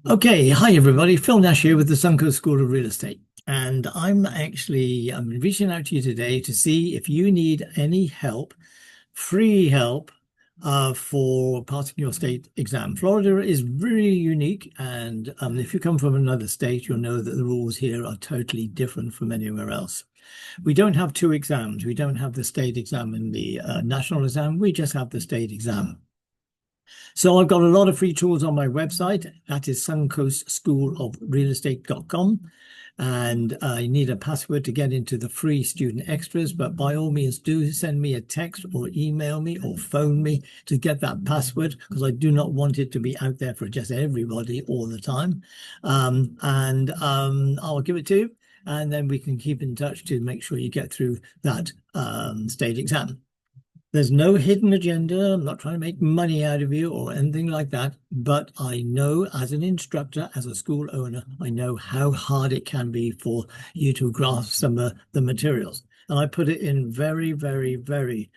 Okay, hi everybody. Phil Nash here with the Sunco School of Real Estate. And I'm reaching out to you today to see if you need any help, free help, for passing your state exam. Florida is really unique, and if you come from another state, you'll know that the rules here are totally different from anywhere else. We don't have two exams. We don't have the state exam and the national exam. We just have the state exam. So I've got a lot of free tools on my website. That is suncoastschoolofrealestate.com. And you need a password to get into the free student extras. But by all means, do send me a text or email me or phone me to get that password because I do not want it to be out there for just everybody all the time. I'll give it to you. And then we can keep in touch to make sure you get through that state exam. There's no hidden agenda. I'm not trying to make money out of you or anything like that. But I know as an instructor, as a school owner, I know how hard it can be for you to grasp some of the materials. And I put it in very, very, very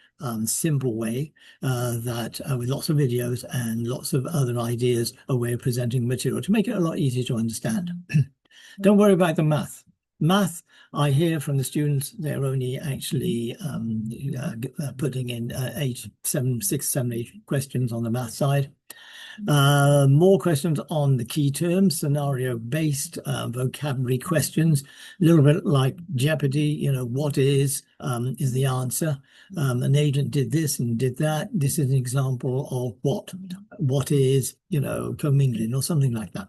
simple way that with lots of videos and lots of other ideas, a way of presenting material to make it a lot easier to understand. Don't worry about the math. Math, I hear from the students, they're only actually putting in 8 questions on the math side. More questions on the key terms, scenario-based vocabulary questions, a little bit like Jeopardy, what is the answer. An agent did this and did that. This is an example of what is, commingling or something like that.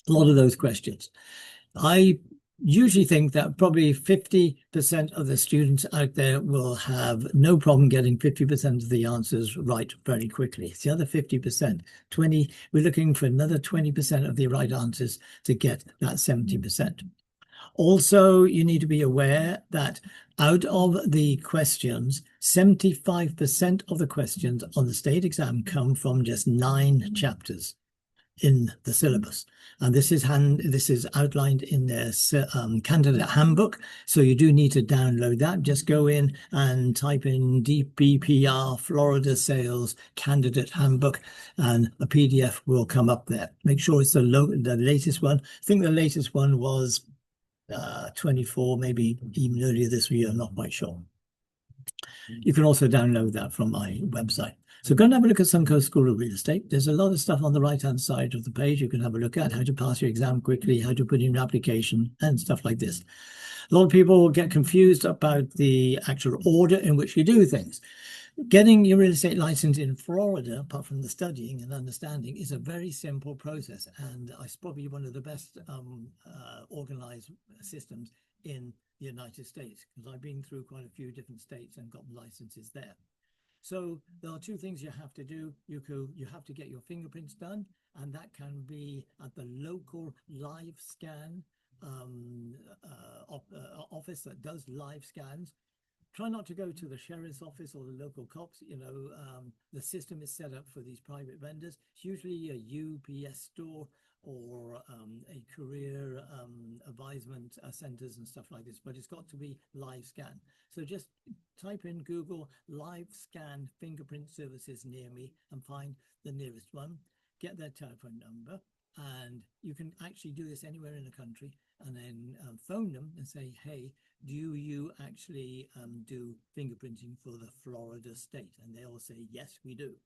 A lot of those questions. I usually think that probably 50% of the students out there will have no problem getting 50% of the answers right very quickly. It's the other 50%, 20, we're looking for another 20% of the right answers to get that 70%. Also, you need to be aware that out of the questions, 75% of the questions on the state exam come from just 9 chapters in the syllabus. And this is outlined in their candidate handbook. So you do need to download that. Just go in and type in DBPR Florida Sales Candidate Handbook, and a PDF will come up there. Make sure it's the latest one. I think the latest one was 24, maybe even earlier this year. I'm not quite sure. You can also download that from my website. So go and have a look at Sunco School of Real Estate. There's a lot of stuff on the right-hand side of the page you can have a look at, how to pass your exam quickly, how to put in an application, and stuff like this. A lot of people get confused about the actual order in which you do things. Getting your real estate license in Florida, apart from the studying and understanding, is a very simple process. And it's probably one of the best organized systems in the United States, because I've been through quite a few different states and gotten licenses there. So there are 2 things you have to do. You have to get your fingerprints done, and that can be at the local live scan office that does live scans. Try not to go to the sheriff's office or the local cops. The system is set up for these private vendors. It's usually a UPS store or a career advisement centers and stuff like this, but it's got to be live scan. So just type in Google live scan fingerprint services near me and find the nearest one, get their telephone number, and you can actually do this anywhere in the country, and then phone them and say, hey, do you actually do fingerprinting for the Florida state? And they'll say, yes, we do.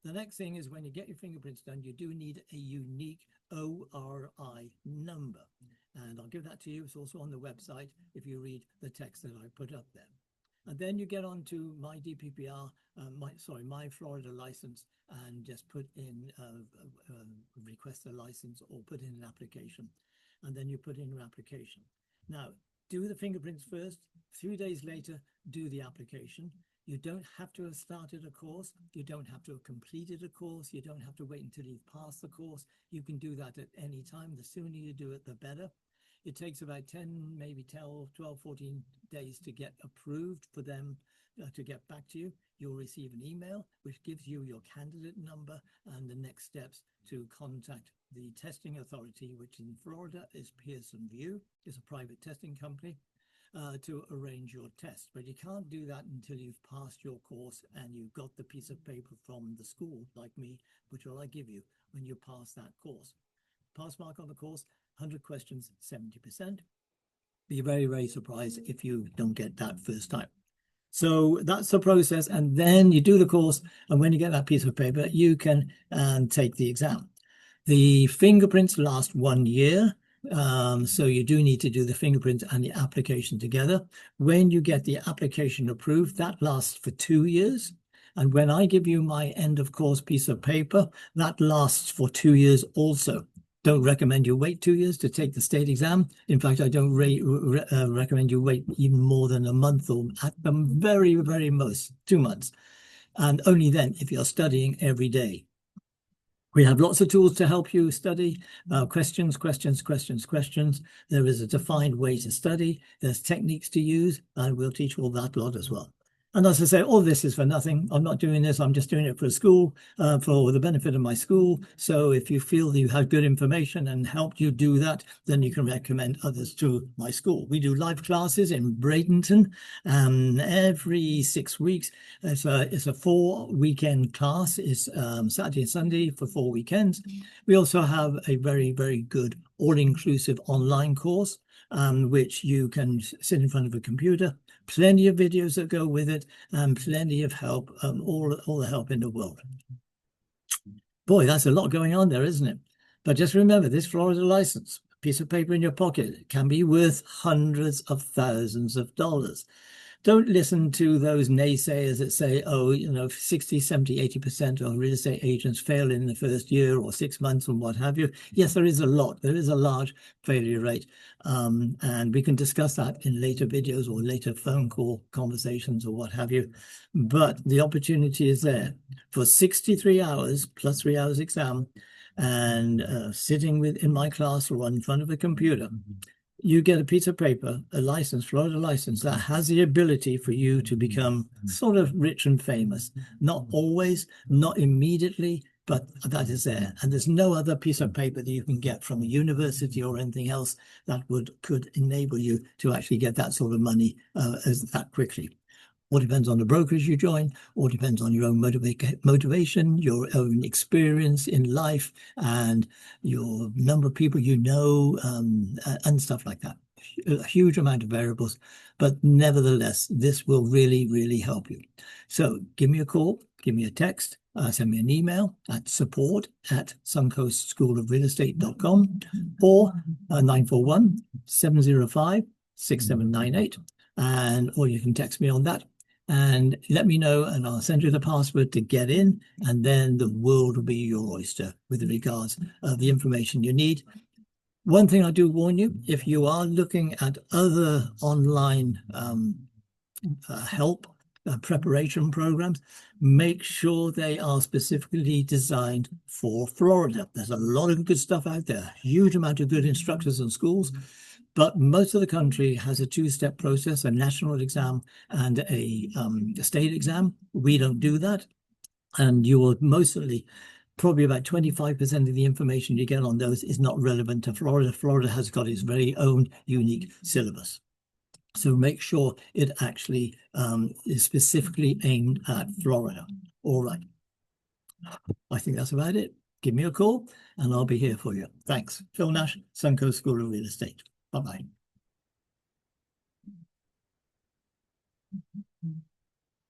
The next thing is when you get your fingerprints done, you do need a unique ORI number. And I'll give that to you. It's also on the website if you read the text that I put up there. And then you get on to my DPPR, my Florida license, and just put in, request a license or put in an application. And then you put in your application. Now, do the fingerprints first. 3 days later, do the application. You don't have to have started a course. You don't have to have completed a course. You don't have to wait until you've passed the course. You can do that at any time. The sooner you do it, the better. It takes about 10, maybe 12, 14 days to get approved for them to get back to you. You'll receive an email which gives you your candidate number and the next steps to contact the testing authority, which in Florida is Pearson VUE. It's a private testing company. To arrange your test, but you can't do that until you've passed your course and you've got the piece of paper from the school, like me, which will I give you when you pass that course. pass mark on the course, 100 questions, 70%. Be very, very surprised if you don't get that first time. So that's the process. And then you do the course. And when you get that piece of paper, you can take the exam. The fingerprints last 1 year. So you do need to do the fingerprints and the application together. When you get the application approved, that lasts for 2 years. And when I give you my end of course piece of paper, that lasts for 2 years also. Don't recommend you wait 2 years to take the state exam. In fact, I don't recommend you wait even more than a month, or at the very, very most 2 months. And only then if you're studying every day. We have lots of tools to help you study. Questions. There is a defined way to study. There's techniques to use, and we'll teach all that lot as well. And as I say, all this is for nothing. I'm not doing this. I'm just doing it for school, for the benefit of my school. So if you feel that you have good information and helped you do that, then you can recommend others to my school. We do live classes in Bradenton every 6 weeks. It's a 4-weekend class. It's Saturday and Sunday for 4 weekends. We also have a very, very good all-inclusive online course, which you can sit in front of a computer. Plenty of videos that go with it, and plenty of help, all the help in the world. Boy, that's a lot going on there, isn't it? But just remember, this Florida license, a piece of paper in your pocket, can be worth hundreds of thousands of dollars. Don't listen to those naysayers that say, oh, 60, 70, 80% of real estate agents fail in the first year or 6 months and what have you. Yes, there is a lot. There is a large failure rate. And we can discuss that in later videos or later phone call conversations or what have you. But the opportunity is there for 63 hours plus 3 hours exam and sitting in my class or in front of a computer. You get a piece of paper, a license, Florida license, that has the ability for you to become sort of rich and famous. Not always, not immediately, but that is there. And there's no other piece of paper that you can get from a university or anything else that could enable you to actually get that sort of money that quickly. All depends on the brokers you join, all depends on your own motivation, your own experience in life, and your number of people you know, and stuff like that. A huge amount of variables, but nevertheless, this will really, really help you. So give me a call, give me a text, send me an email at support@suncoastschoolofrealestate.com or 941-705-6798. Or you can text me on that. And let me know, and I'll send you the password to get in, and then the world will be your oyster with regards to the information you need. One thing I do warn you, if you are looking at other online help, preparation programs, make sure they are specifically designed for Florida. There's a lot of good stuff out there, huge amount of good instructors and schools. But most of the country has a 2-step process, a national exam and a state exam. We don't do that. And you will mostly, probably about 25% of the information you get on those is not relevant to Florida. Florida has got its very own unique syllabus. So make sure it actually is specifically aimed at Florida. All right. I think that's about it. Give me a call and I'll be here for you. Thanks. Phil Nash, Suncoast School of Real Estate. Bye-bye.